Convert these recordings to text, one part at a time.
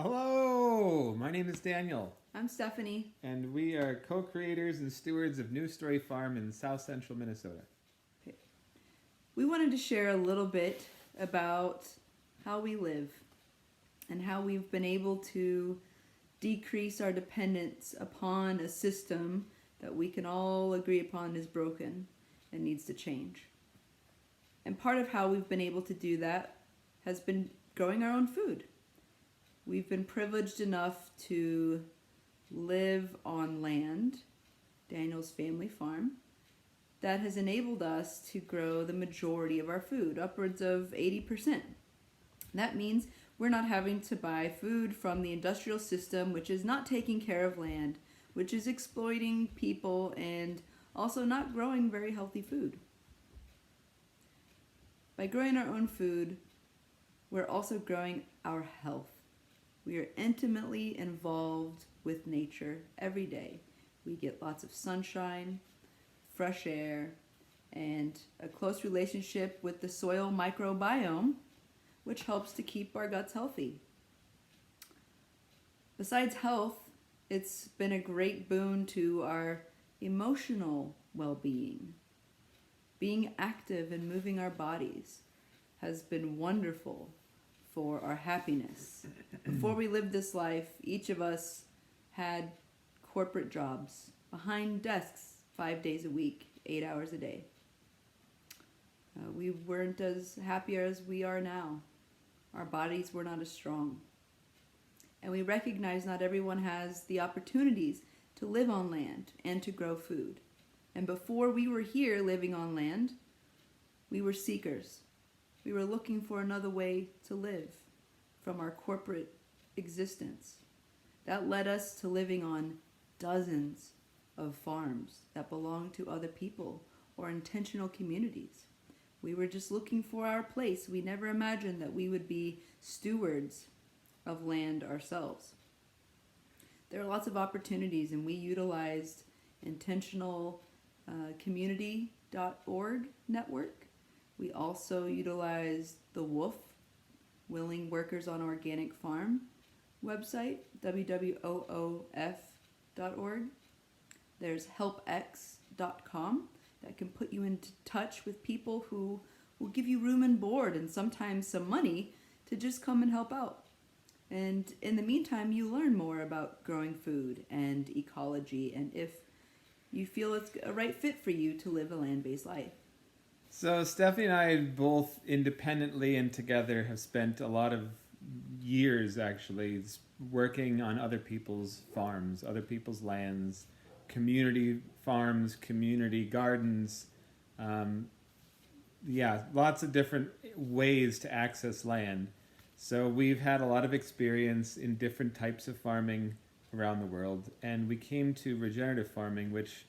Hello, my name is Daniel, I'm Stephanie. and we are co-creators and stewards of New Story Farm in south central Minnesota. We wanted to share a little bit about how we live and how we've been able to decrease our dependence upon a system that we can all agree upon is broken and needs to change. And part of how we've been able to do that has been growing our own food. We've been privileged enough to live on land, Daniel's family farm, that has enabled us to grow the majority of our food, upwards of 80%. That means we're not having to buy food from the industrial system, which is not taking care of land, which is exploiting people, and also not growing very healthy food. By growing our own food, we're also growing our health. We are intimately involved with nature every day. We get lots of sunshine, fresh air, and a close relationship with the soil microbiome, which helps to keep our guts healthy. Besides health, it's been a great boon to our emotional well-being. Being active and moving our bodies has been wonderful for our happiness. Before we lived this life, each of us had corporate jobs behind desks 5 days a week, 8 hours a day. We weren't as happy as we are now. Our bodies were not as strong. And we recognize not everyone has the opportunities to live on land and to grow food. And before we were here living on land, we were seekers. We were looking for another way to live from our corporate existence. That led us to living on dozens of farms that belonged to other people or intentional communities. We were just looking for our place. We never imagined that we would be stewards of land ourselves. There are lots of opportunities, and we utilized intentional community.org network. We also utilized the WWOOF, Willing Workers on Organic Farm website, www.oof.org. There's helpx.com that can put you into touch with people who will give you room and board and sometimes some money to just come and help out. And in the meantime, you learn more about growing food and ecology, and if you feel it's a right fit for you to live a land-based life. So Stephanie and I both independently and together have spent a lot of years actually working on other people's farms, other people's lands, community farms, community gardens, lots of different ways to access land. So we've had a lot of experience in different types of farming around the world, and we came to regenerative farming, which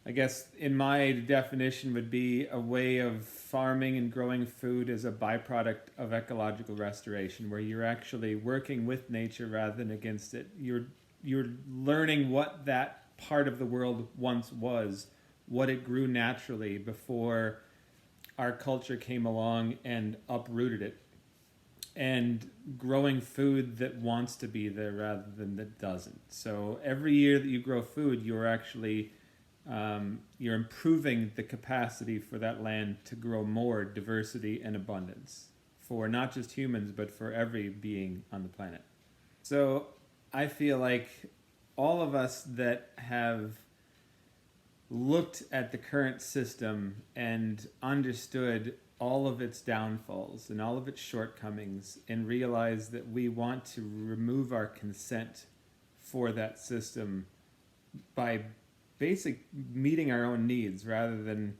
I guess in my definition would be a way of farming and growing food as a byproduct of ecological restoration, where you're actually working with nature rather than against it. You're learning what that part of the world once was, what it grew naturally before our culture came along and uprooted it, and growing food that wants to be there rather than that doesn't. So every year that you grow food, you're actually you're improving the capacity for that land to grow more diversity and abundance for not just humans, but for every being on the planet. So I feel like all of us that have looked at the current system and understood all of its downfalls and all of its shortcomings and realized that we want to remove our consent for that system by basic meeting our own needs rather than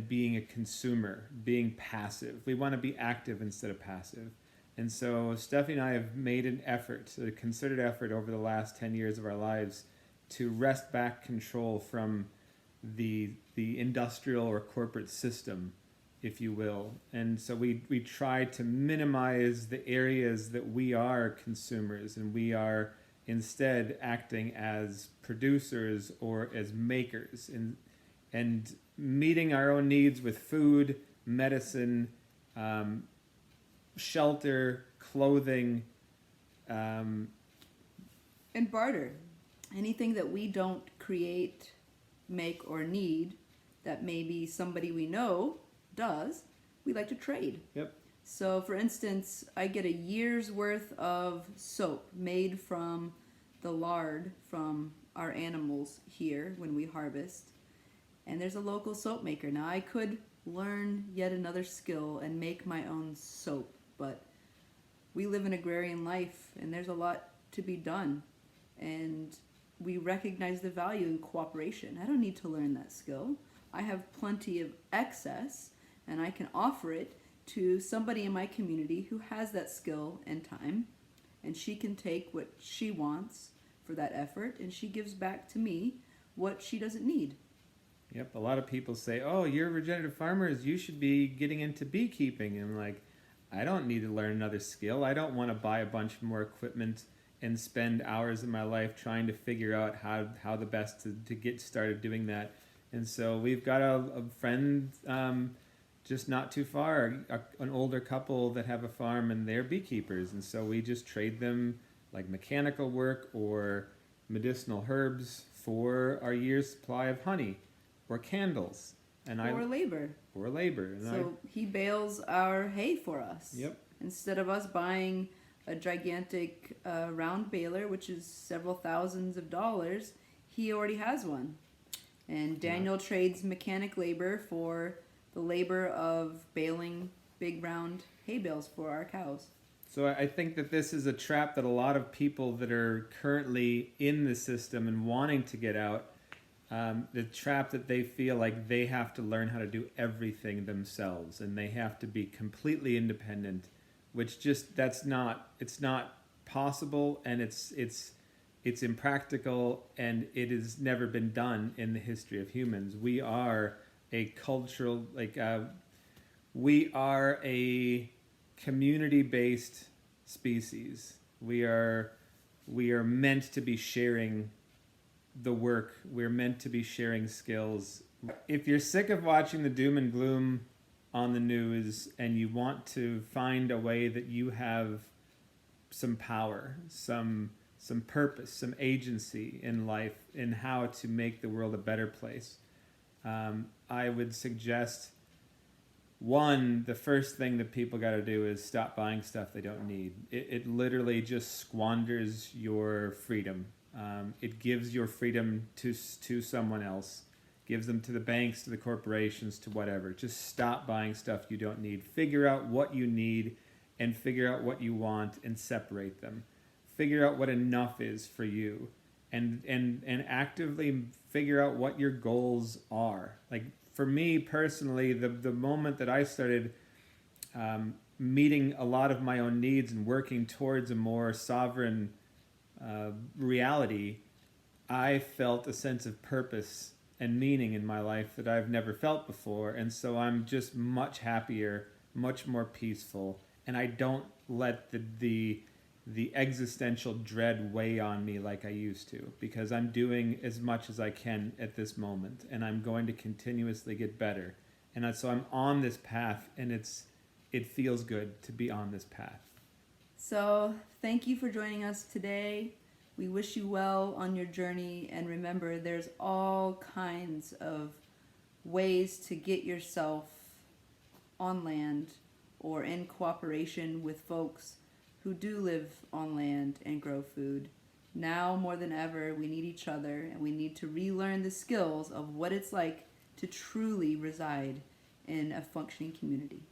being a consumer, being passive. We want to be active instead of passive. And so Stephanie and I have made an effort, a concerted effort over the last 10 years of our lives to wrest back control from the industrial or corporate system, if you will. And so we try to minimize the areas that we are consumers and we are instead acting as producers or as makers, and meeting our own needs with food, medicine, shelter, clothing, Um, And barter. Anything that we don't create, make, or need that maybe somebody we know does, we like to trade. yep. So, for instance, I get a year's worth of soap made from the lard from our animals here when we harvest. And there's a local soap maker. Now, I could learn yet another skill and make my own soap, but we live an agrarian life and there's a lot to be done. And we recognize the value in cooperation. I don't need to learn that skill. I have plenty of excess and I can offer it to somebody in my community who has that skill and time, and she can take what she wants for that effort and she gives back to me what she doesn't need. Yep, a lot of people say, "Oh, you're regenerative farmers. You should be getting into beekeeping." And I'm like, I don't need to learn another skill. I don't want to buy a bunch more equipment and spend hours of my life trying to figure out how the best to get started doing that. And so we've got a friend just not too far, an older couple that have a farm and they're beekeepers. And so we just trade them like mechanical work or medicinal herbs for our year's supply of honey or candles. And Or labor. Or labor. And So he bales our hay for us. Yep. Instead of us buying a gigantic round baler, which is several thousands of dollars, he already has one. And Daniel trades mechanic labor for the labor of baling big round hay bales for our cows. So I think that this is a trap that a lot of people that are currently in the system and wanting to get out, the trap that they feel like they have to learn how to do everything themselves and they have to be completely independent, which just it's not possible, and it's impractical, and it has never been done in the history of humans. We are a cultural, we are a community-based species. We are meant to be sharing the work. We're meant to be sharing skills. If you're sick of watching the doom and gloom on the news and you want to find a way that you have some power, some purpose, some agency in life, in how to make the world a better place, I would suggest, one, the first thing that people got to do is stop buying stuff they don't need. It literally just squanders your freedom. It gives your freedom to someone else, gives them to the banks, to the corporations, to whatever. Just stop buying stuff you don't need. Figure out what you need and figure out what you want and separate them. Figure out what enough is for you, and actively figure out what your goals are. Like for me personally, the moment that I started meeting a lot of my own needs and working towards a more sovereign reality, I felt a sense of purpose and meaning in my life that I've never felt before. And so I'm just much happier, much more peaceful, and I don't let the existential dread weigh on me like I used to, because I'm doing as much as I can at this moment, and I'm going to continuously get better. And so I'm on this path, and it feels good to be on this path. So thank you for joining us today. We wish you well on your journey, and remember, there's all kinds of ways to get yourself on land or in cooperation with folks who do live on land and grow food. Now more than ever, we need each other, and we need to relearn the skills of what it's like to truly reside in a functioning community.